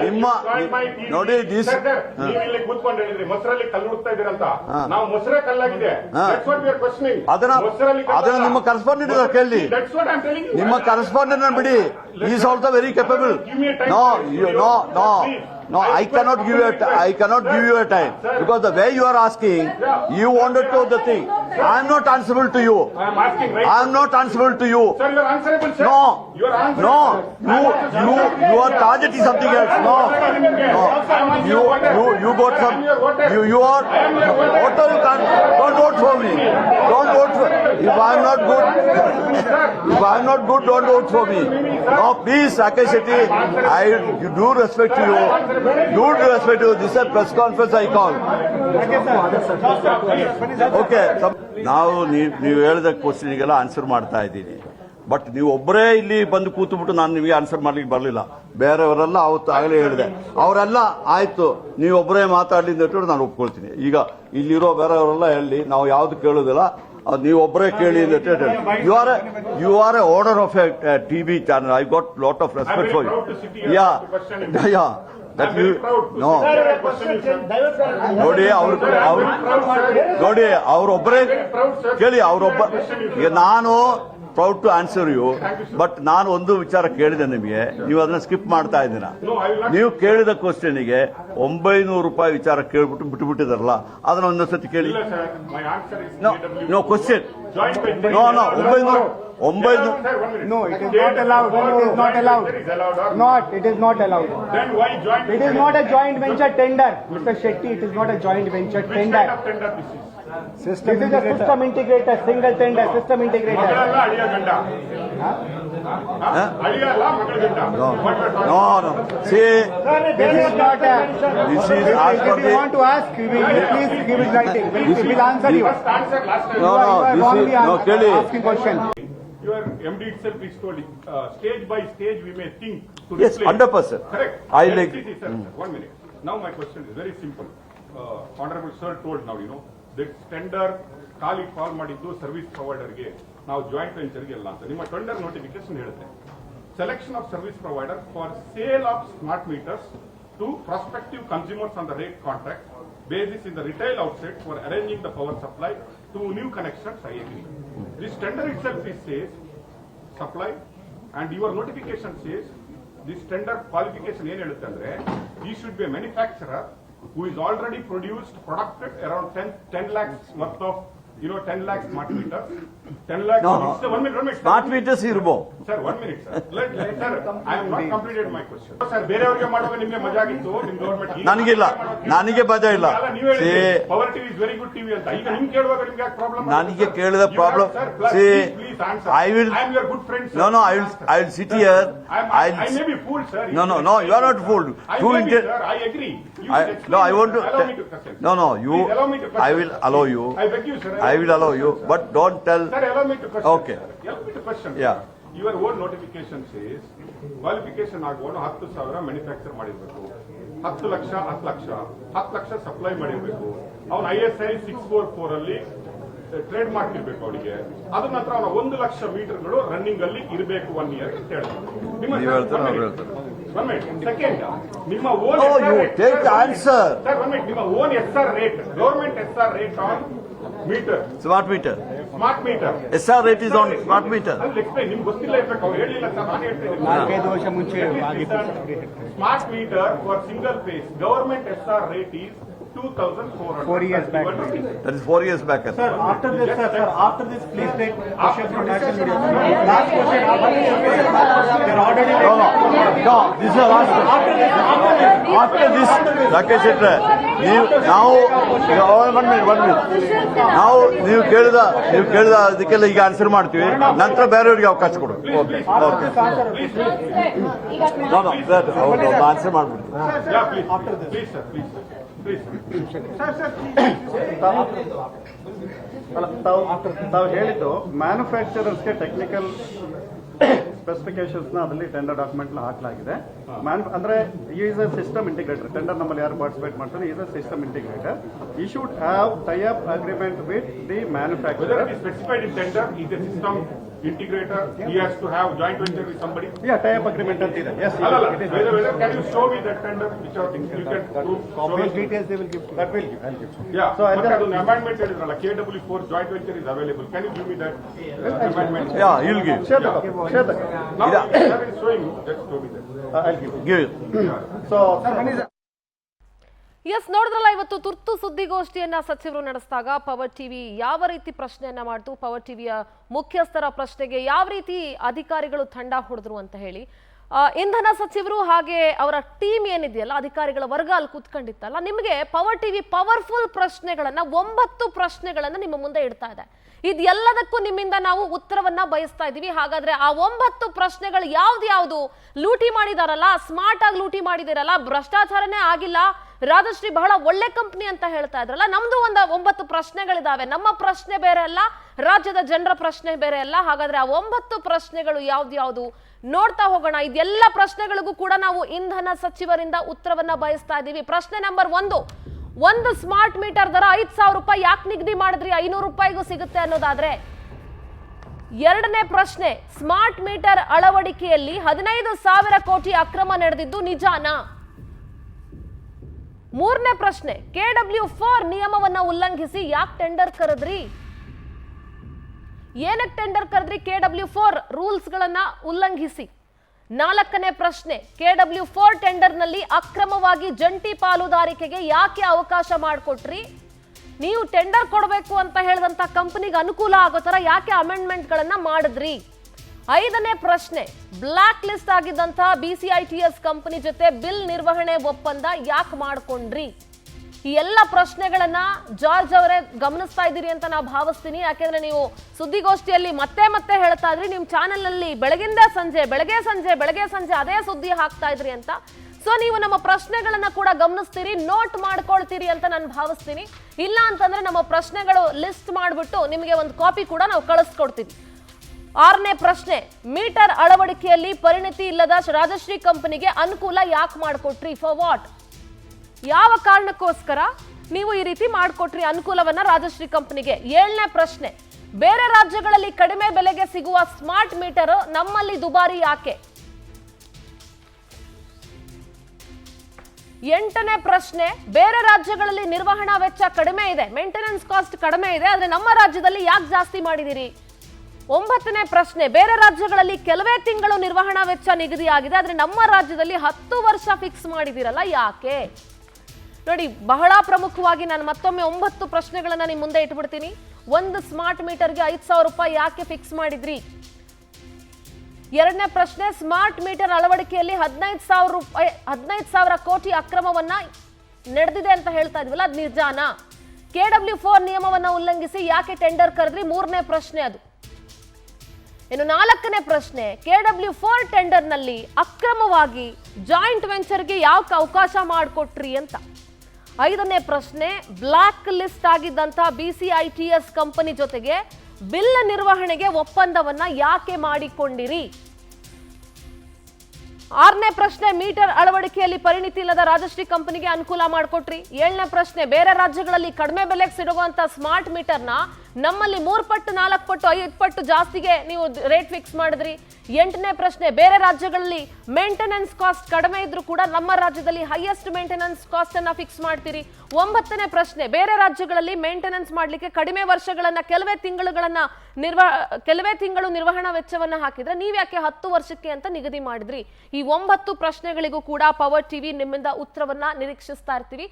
ನಿಮ್ಮ ನೋಡಿ this. ನೀವು ಇಲ್ಲಿ ಕೂತ್ಕೊಂಡು ಹೇಳಿದ್ರಿ ಮೊಸರಲ್ಲಿ ಕಲ್ಲು ಹುಡುಕ್ತಾ ಇದ್ದೀರಂತ. ನಾವು ಮೊಸರೇ ಕಲ್ಲಾಗಿದೆ. ಅದನ್ನ ನಿಮ್ಮ ಕರೆಸ್ಪಾಂಡೆಂಟ್ ಕೇಳಿ. ನಿಮ್ಮ ಕರೆಸ್ಪಾಂಡೆಂಟ್ ಬಿಡಿ. Is also very capable. No. No, I cannot give you a time because the way you are asking, you wanted to the thing. I am not answerable to you. I am asking right. I am not answerable to you. Sir, you are answerable, sir. No, You are answerable. no, you are targeting something else. No, you got some. You are. Voter, you can't. Don't vote for me. Don't vote for. If I am not good, don't vote for me. No, please, Rakesh Shetty, I do respect to you. Do respect to you. This is a press conference I call. Okay. ನಾವು ನೀವು ಹೇಳಿದ ಕ್ವಶನ್ಗೆಲ್ಲ answer ಮಾಡ್ತಾ ಇದ್ದೀನಿ. But ನೀವು ಒಬ್ಬರೇ ಇಲ್ಲಿ ಬಂದು ಕೂತ್ಬಿಟ್ಟು ನಾನು ನಿಮಗೆ ಆನ್ಸರ್ ಮಾಡ್ಲಿಕ್ಕೆ ಬರಲಿಲ್ಲ. ಬೇರೆಯವರೆಲ್ಲ ಅವತ್ತು ಆಗಲೇ ಹೇಳಿದೆ, ಅವರೆಲ್ಲ ಆಯ್ತು ನೀವು ಒಬ್ಬರೇ ಮಾತಾಡಲಿ ಅಂತ ಹೇಳ್ಬಿಟ್ಟು ನಾನು ಒಪ್ಕೊಳ್ತೀನಿ. ಈಗ ಇಲ್ಲಿರೋ ಬೇರೆಯವರೆಲ್ಲ ಹೇಳಿ ನಾವು ಯಾವ್ದು ಕೇಳೋದಿಲ್ಲ, ಅದು ನೀವು ಒಬ್ಬರೇ ಕೇಳಿ ಅಂತ ಹೇಳಿ. You are a owner of a TV channel. I got lot of respect for you. Yeah that you know ನೋಡಿ ಅವರೊಬ್ಬರೇ ಕೇಳಿ, ಅವರೊಬ್ಬ. ಈಗ ನಾನು proud to answer you, but ನಾನು ಒಂದು ವಿಚಾರ ಕೇಳಿದೆ ನಿಮಗೆ, ನೀವು ಅದನ್ನ ಸ್ಕಿಪ್ ಮಾಡ್ತಾ ಇದ್ದೀರಾ. ನೀವು ಕೇಳಿದ ಕ್ವಶನ್ಗೆ 900 ರೂಪಾಯಿ ವಿಚಾರ ಕೇಳ್ಬಿಟ್ಟು ಬಿಟ್ಟುಬಿಟ್ಟಿದಾರಲ್ಲ, ಅದನ್ನ ಒಂದೊಂದ್ಸತಿ ಕೇಳಿ. No question. No 900. No, it is not allowed. It is not allowed. It is not allowed. Then why joint It is not a joint venture tender, Mr. Shetty. It is not a joint venture Which tender. kind of tender this is? This is a system integrator, single tender, system integrator. ಮಗಳಲ್ಲ ಅಳಿಯ ಗಂಡ. ಅಳಿಯ ಅಲ್ಲ ಮಗಳ ಗಂಡ. What you are talking? No. See, This is not a. this is as per If you the. want to ask, please give it writing. We'll answer you. First answer last time. No, You are this wrongly is no. Kelly. asking question. Your MD itself is told stage by stage we may think to Yes, replace. 100%. Correct. I Yes, like- sir. 1 minute. Now my question is very simple. Honorable sir told now, that tender ಕಾಲ್ ಮಾಡಿದ್ದು service ಪ್ರೊವೈಡರ್ಗೆ, ನಾವು joint ವೆಂಚರ್ಗೆ ಎಲ್ಲ ಅಂತ. ನಿಮ್ಮ tender notification ಹೇಳುತ್ತೆ, selection of service provider for sale of smart meters to prospective consumers on the rate contract basis in the retail outset for arranging the power supply to new connections. I agree. This tender itself says supply, and your notification says this tender qualification ಏನು ಹೇಳುತ್ತೆ ಅಂದ್ರೆ, he should be a manufacturer who is already produced around 10 lakhs worth of 10 lakhs smart meters. 10 lakhs. No. One minute. Smart meters ಇರ್ಬೋದು. Sir, 1 minute, sir. Sir, I have not completed my question. Sir, ಬೇರೆಯವರಿಗೆ ಮಾಡುವಾಗ ನಿಮಗೆ ಮಜಾ ಆಗಿತ್ತು, ನಿಮ್ government. ನನಗಿಲ್ಲ, ನನಗೆ ಬಜಾ ಇಲ್ಲ. Power TV is very good TV ಅಂತ. ಈಗ ನಿಮ್ಗೆ ಕೇಳುವಾಗ ನಿಮ್ಗೆ ಪ್ರಾಬ್ಲಮ್. ನನಗೆ ಕೇಳಿದ problem. Please answer. I will. I am your good friend, sir. No, I will sit here. I may be fooled, sir. No, you are not fooled. I may be, sir. I agree. You No, I want to. allow me to question. No, you. Please allow me to question. I will allow you. I beg you, sir. I will allow you, but don't tell. Sir, allow me to question. Okay. Sir. Allow me to question. Yeah. Your own notification says qualification ಆಗುವನು 10,000 manufacture ಮಾಡಿರ್ಬೇಕು, 10 lakh supply ಮಾಡಿರ್ಬೇಕು. ಅವನು ISI 644 ಅಲ್ಲಿ trade mark ಇರಬೇಕು ಅವನಿಗೆ. ಅದ ನಂತರ ಅವನ 1 ಲಕ್ಷ ಮೀಟರ್ಗಳು ರನ್ನಿಂಗ್ ಅಲ್ಲಿ ಇರಬೇಕು 1 year ಅಂತ ಹೇಳಿದ್ರು. ನಿಮ್ಮ ಸೆಕೆಂಡ್, ನಿಮ್ಮ own No, you take the answer. Sir, ನಿಮ್ಮ own SR rate, government SR rate on meter, Smart meter. Smart meter. SR rate is on smart meter. ಅಲ್ಲಿ ಎಕ್ಸ್ಪ್ಲೈನ್, ನಿಮ್ಗೆ ಗೊತ್ತಿಲ್ಲ ಇರ್ಬೇಕು, ಅವ್ರು ಹೇಳಿಲ್ಲ ಸರ್, ನಾನು ಹೇಳ್ತೇನೆ. 4 ವರ್ಷ ಮುಂಚೆ smart meter for single phase government SR rate is 2,400. 4 years back. That is 4 years back. Sir, after this, please take question from national media. Last question. They're already. No, this is the last. After this, Rakesh Shetty, ನಾವು 1 minute. ನಾವು ನೀವು ಕೇಳಿದ ಅದಕ್ಕೆಲ್ಲ ಈಗ answer ಮಾಡ್ತೀವಿ, ನಂತರ ಬೇರೆಯವರಿಗೆ ಅವಕಾಶ ಕೊಡು. ಓಕೆ ಅವ್ರು answer ಮಾಡ್ಬಿಡ್ತೀವಿ. Yeah, please. Please, sir. ತಾವು ಹೇಳಿದ್ದು ಮ್ಯಾನುಫ್ಯಾಕ್ಚರರ್ಸ್ಗೆ ಟೆಕ್ನಿಕಲ್ ಸ್ಪೆಸಿಫಿಕೇಶನ್ಸ್ ನ ಅದರಲ್ಲಿ ಟೆಂಡರ್ ಡಾಕ್ಯುಮೆಂಟ್ ಹಾಕಲಾಗಿದೆ. ಅಂದ್ರೆ is a system integrator. Tender ನಮ್ಮಲ್ಲಿ ಯಾರು ಪಾರ್ಟಿಸಿಪೇಟ್ ಮಾಡ್ತಾರೆ, ಈಸ್ ಅ ಸಿಸ್ಟಮ್ ಇಂಟಿಗ್ರೇಟರ್. ಈ should have tie up agreement with the manufacturer. Whether it is specified in tender, is a system integrator, he has to have joint venture with somebody. Yeah tie up agreement ಅಂತ ಇದೆ. Yes, Whether can you show me that tender, which are things you can prove? Details they will give. That will give. I'll give. Yeah, So, but ಅದು amendment ಹೇಳಿದ್ರಲ್ಲ, KW4 joint venture is available. Can you give me that amendment? Yeah, you'll give. Share the copy. Now, that is showing you, just show me that. I'll give. Give it. So, yes, ನೋಡಿದ್ರಲ್ಲ ಇವತ್ತು ತುರ್ತು ಸುದ್ದಿಗೋಷ್ಠಿಯನ್ನ ಸಚಿವರು ನಡೆಸಿದಾಗ power TV ಯಾವ ರೀತಿ ಪ್ರಶ್ನೆಯನ್ನ ಮಾಡ್ತು, power ಟಿವಿಯ ಮುಖ್ಯಸ್ಥರ ಪ್ರಶ್ನೆಗೆ ಯಾವ ರೀತಿ ಅಧಿಕಾರಿಗಳು ತಂಡ ಹೊಡೆದ್ರು ಅಂತ ಹೇಳಿ. ಇಂಧನ ಸಚಿವರು ಹಾಗೆ ಅವರ ಟೀಮ್ ಏನಿದೆಯಲ್ಲ, ಅಧಿಕಾರಿಗಳ ವರ್ಗ ಅಲ್ಲಿ ಕೂತ್ಕೊಂಡಿತ್ತಲ್ಲ, ನಿಮಗೆ ಪವರ್ ಟಿವಿ ಪವರ್ಫುಲ್ ಪ್ರಶ್ನೆಗಳನ್ನ 9 ಪ್ರಶ್ನೆಗಳನ್ನ ನಿಮ್ಮ ಮುಂದೆ ಇಡ್ತಾ ಇದೆ. ಇದೆಲ್ಲದಕ್ಕೂ ನಿಮ್ಮಿಂದ ನಾವು ಉತ್ತರವನ್ನ ಬಯಸ್ತಾ ಇದೀವಿ. ಹಾಗಾದ್ರೆ ಆ 9 ಪ್ರಶ್ನೆಗಳು ಯಾವ್ದು ಲೂಟಿ ಮಾಡಿದಾರಲ್ಲ, ಸ್ಮಾರ್ಟ್ ಆಗಿ ಲೂಟಿ ಮಾಡಿದಿರಲ್ಲ, ಭ್ರಷ್ಟಾಚಾರನೇ ಆಗಿಲ್ಲ, ರಾಜಶ್ರೀ ಬಹಳ ಒಳ್ಳೆ ಕಂಪನಿ ಅಂತ ಹೇಳ್ತಾ ಇದ್ರಲ್ಲ, ನಮ್ದು 9 ಪ್ರಶ್ನೆಗಳಿದಾವೆ. ನಮ್ಮ ಪ್ರಶ್ನೆ ಬೇರೆ ಅಲ್ಲ, ರಾಜ್ಯದ ಜನರ ಪ್ರಶ್ನೆ ಬೇರೆ ಅಲ್ಲ. ಹಾಗಾದ್ರೆ ಆ 9 ಪ್ರಶ್ನೆಗಳು ಯಾವ್ದು ನೋಡ್ತಾ ಹೋಗೋಣ. ಇದೆಲ್ಲ ಪ್ರಶ್ನೆಗಳಿಗೂ ಕೂಡ ನಾವು ಇಂಧನ ಸಚಿವರಿಂದ ಉತ್ತರವನ್ನ ಬಯಸ್ತಾ ಇದ್ದೀವಿ. ಪ್ರಶ್ನೆ ನಂಬರ್ 1, ಒಂದು ಸ್ಮಾರ್ಟ್ ಮೀಟರ್ ದರ 5,000 ರೂಪಾಯಿ ಯಾಕೆ ನಿಗದಿ ಮಾಡಿದ್ರಿ, 500 ರೂಪಾಯಿಗೂ ಸಿಗುತ್ತೆ ಅನ್ನೋದಾದ್ರೆ. ಎರಡನೇ ಪ್ರಶ್ನೆ, ಸ್ಮಾರ್ಟ್ ಮೀಟರ್ ಅಳವಡಿಕೆಯಲ್ಲಿ 15,000 ಕೋಟಿ ಅಕ್ರಮ ನಡೆದಿದ್ದು ನಿಜಾನಾ? ಮೂರನೇ ಪ್ರಶ್ನೆ, KW4 ನಿಯಮವನ್ನ ಉಲ್ಲಂಘಿಸಿ ಯಾಕೆ ಟೆಂಡರ್ ಕರೆದ್ರಿ? ಏನಕ್ಕೆ ಟೆಂಡರ್ ಕರೆದ್ರಿ? KW4 ರೂಲ್ಸ್ ಗಳನ್ನ ಉಲ್ಲಂಘಿಸಿ. ನಾಲ್ಕನೇ ಪ್ರಶ್ನೆ, KW4 ಟೆಂಡರ್ ನಲ್ಲಿ ಅಕ್ರಮವಾಗಿ ಜಂಟಿ ಪಾಲುದಾರಿಕೆಗೆ ಯಾಕೆ ಅವಕಾಶ ಮಾಡಿಕೊಟ್ರಿ? ನೀವು ಟೆಂಡರ್ ಕೊಡಬೇಕು ಅಂತ ಹೇಳಿದಂತ ಕಂಪನಿಗೆ ಅನುಕೂಲ ಆಗೋ ತರ ಯಾಕೆ ಅಮೆಂಡ್ಮೆಂಟ್ ಗಳನ್ನ ಮಾಡಿದ್ರಿ? ಐದನೇ ಪ್ರಶ್ನೆ, ಬ್ಲಾಕ್ ಲಿಸ್ಟ್ ಆಗಿದ್ದಂತಹ BCITS ಕಂಪನಿ ಜೊತೆ ಬಿಲ್ ನಿರ್ವಹಣೆ ಒಪ್ಪಂದ ಯಾಕೆ ಮಾಡ್ಕೊಂಡ್ರಿ? ಈ ಎಲ್ಲ ಪ್ರಶ್ನೆಗಳನ್ನ ಜಾರ್ಜ್ ಅವರೇ ಗಮನಿಸ್ತಾ ಇದ್ದೀರಿ ಅಂತ ನಾವು ಭಾವಿಸ್ತೀನಿ. ಯಾಕೆಂದ್ರೆ ನೀವು ಸುದ್ದಿಗೋಷ್ಠಿಯಲ್ಲಿ ಮತ್ತೆ ಹೇಳ್ತಾ ಇದ್ರಿ, ನಿಮ್ ಚಾನೆಲ್ ನಲ್ಲಿ ಬೆಳಗ್ಗೆ ಸಂಜೆ ಅದೇ ಸುದ್ದಿ ಹಾಕ್ತಾ ಇದ್ರಿ ಅಂತ. ಸೊ ನೀವು ನಮ್ಮ ಪ್ರಶ್ನೆಗಳನ್ನ ಕೂಡ ಗಮನಿಸ್ತೀರಿ, ನೋಟ್ ಮಾಡ್ಕೊಳ್ತೀರಿ ಅಂತ ನಾನು ಭಾವಿಸ್ತೀನಿ. ಇಲ್ಲ ಅಂತಂದ್ರೆ ನಮ್ಮ ಪ್ರಶ್ನೆಗಳು ಲಿಸ್ಟ್ ಮಾಡ್ಬಿಟ್ಟು ನಿಮಗೆ ಒಂದು ಕಾಪಿ ಕೂಡ ನಾವು ಕಳಿಸ್ಕೊಡ್ತೀವಿ. ಆರನೇ ಪ್ರಶ್ನೆ, ಮೀಟರ್ ಅಳವಡಿಕೆಯಲ್ಲಿ ಪರಿಣಿತಿ ಇಲ್ಲದ ರಾಜಶ್ರೀ ಕಂಪನಿಗೆ ಅನುಕೂಲ ಯಾಕೆ ಮಾಡಿಕೊಟ್ರಿ? For what? ಯಾವ ಕಾರಣಕ್ಕೋಸ್ಕರ ನೀವು ಈ ರೀತಿ ಮಾಡಿಕೊಟ್ರಿ ಅನುಕೂಲವನ್ನ ರಾಜಶ್ರೀ ಕಂಪನಿಗೆ? ಏಳನೇ ಪ್ರಶ್ನೆ, ಬೇರೆ ರಾಜ್ಯಗಳಲ್ಲಿ ಕಡಿಮೆ ಬೆಲೆಗೆ ಸಿಗುವ ಸ್ಮಾರ್ಟ್ ಮೀಟರ್ ನಮ್ಮಲ್ಲಿ ದುಬಾರಿ ಯಾಕೆ? ಎಂಟನೇ ಪ್ರಶ್ನೆ, ಬೇರೆ ರಾಜ್ಯಗಳಲ್ಲಿ ನಿರ್ವಹಣಾ ವೆಚ್ಚ ಕಡಿಮೆ ಇದೆ, ಮೇಂಟೆನೆನ್ಸ್ ಕಾಸ್ಟ್ ಕಡಿಮೆ ಇದೆ, ಆದ್ರೆ ನಮ್ಮ ರಾಜ್ಯದಲ್ಲಿ ಯಾಕೆ ಜಾಸ್ತಿ ಮಾಡಿದಿರಿ? ಒಂಬತ್ತನೇ ಪ್ರಶ್ನೆ, ಬೇರೆ ರಾಜ್ಯಗಳಲ್ಲಿ ಕೆಲವೇ ತಿಂಗಳು ನಿರ್ವಹಣಾ ವೆಚ್ಚ ನಿಗದಿಯಾಗಿದೆ, ಆದ್ರೆ ನಮ್ಮ ರಾಜ್ಯದಲ್ಲಿ 10 ವರ್ಷ ಫಿಕ್ಸ್ ಮಾಡಿದಿರಲ್ಲ, ಯಾಕೆ? ನೋಡಿ, ಬಹಳ ಪ್ರಮುಖವಾಗಿ ನಾನು ಮತ್ತೊಮ್ಮೆ 9 ಪ್ರಶ್ನೆಗಳನ್ನ ನಿಮ್ಮ ಮುಂದೆ ಇಟ್ಬಿಡ್ತೀನಿ. ಒಂದು ಸ್ಮಾರ್ಟ್ ಮೀಟರ್ಗೆ 5,000 ರೂಪಾಯಿ ಯಾಕೆ ಫಿಕ್ಸ್ ಮಾಡಿದ್ರಿ? ಎರಡನೇ ಪ್ರಶ್ನೆ, ಸ್ಮಾರ್ಟ್ ಮೀಟರ್ ಅಳವಡಿಕೆಯಲ್ಲಿ 15,000 ಕೋಟಿ ಅಕ್ರಮವನ್ನ ನಡೆದಿದೆ ಅಂತ ಹೇಳ್ತಾ ಇದ್ವಲ್ಲ, ಅದು ನಿಜಾನಾ? KW4 ನಿಯಮವನ್ನ ಉಲ್ಲಂಘಿಸಿ ಯಾಕೆ ಟೆಂಡರ್ ಕರೆದ್ರಿ? ಮೂರನೇ ಪ್ರಶ್ನೆ ಅದು. ಇನ್ನು ನಾಲ್ಕನೇ ಪ್ರಶ್ನೆ, KW4 ಟೆಂಡರ್ ನಲ್ಲಿ ಅಕ್ರಮವಾಗಿ ಜಾಯಿಂಟ್ ವೆಂಚರ್ಗೆ ಯಾವ ಅವಕಾಶ ಮಾಡಿಕೊಟ್ರಿ ಅಂತ. ಐದನೇ ಪ್ರಶ್ನೆ, ಬ್ಲಾಕ್ ಲಿಸ್ಟ್ ಆಗಿದ್ದಂತಹ BCITS ಕಂಪನಿ ಜೊತೆಗೆ ಬಿಲ್ ನಿರ್ವಹಣೆಗೆ ಒಪ್ಪಂದವನ್ನ ಯಾಕೆ ಮಾಡಿಕೊಂಡಿರಿ? ಆರನೇ ಪ್ರಶ್ನೆ, ಮೀಟರ್ ಅಳವಡಿಕೆಯಲ್ಲಿ ಪರಿಣಿತಿ ಇಲ್ಲದ ರಾಜಶ್ರೀ ಕಂಪನಿಗೆ ಅನುಕೂಲ ಮಾಡಿಕೊಟ್ರಿ. ಏಳನೇ ಪ್ರಶ್ನೆ, ಬೇರೆ ರಾಜ್ಯಗಳಲ್ಲಿ ಕಡಿಮೆ ಬೆಲೆಗೆ ಸಿಡುವಂತ ಸ್ಮಾರ್ಟ್ ಮೀಟರ್ನ ನಮ್ಮಲ್ಲಿ 3 ಪಟ್ಟು 4 ಪಟ್ಟು 5 ಪಟ್ಟು ಜಾಸ್ತಿಗೆ ನೀವು ರೇಟ್ ಫಿಕ್ಸ್ ಮಾಡಿದ್ರಿ. ಎಂಟನೇ ಪ್ರಶ್ನೆ, ಬೇರೆ ರಾಜ್ಯಗಳಲ್ಲಿ ಮೇಂಟೆನೆನ್ಸ್ ಕಾಸ್ಟ್ ಕಡಿಮೆ ಇದ್ರೂ ಕೂಡ ನಮ್ಮ ರಾಜ್ಯದಲ್ಲಿ ಹೈಯೆಸ್ಟ್ ಮೇಂಟೆನೆನ್ಸ್ ಕಾಸ್ಟ್ ಅನ್ನ ಫಿಕ್ಸ್ ಮಾಡ್ತೀರಿ. ಒಂಬತ್ತನೇ ಪ್ರಶ್ನೆ, ಬೇರೆ ರಾಜ್ಯಗಳಲ್ಲಿ ಮೇಂಟೆನೆನ್ಸ್ ಮಾಡ್ಲಿಕ್ಕೆ ಕಡಿಮೆ ವರ್ಷಗಳನ್ನ ಕೆಲವೇ ತಿಂಗಳು ನಿರ್ವಹಣಾ ವೆಚ್ಚವನ್ನ ಹಾಕಿದ್ರೆ ನೀವ್ಯಾಕೆ 10 ವರ್ಷಕ್ಕೆ ಅಂತ ನಿಗದಿ ಮಾಡಿದ್ರಿ? ಈ 9 ಪ್ರಶ್ನೆಗಳಿಗೂ ಕೂಡ ಪವರ್ ಟಿವಿ ನಿಮ್ಮಿಂದ ಉತ್ತರವನ್ನ ನಿರೀಕ್ಷಿಸ್ತಾ ಇರ್ತೀವಿ.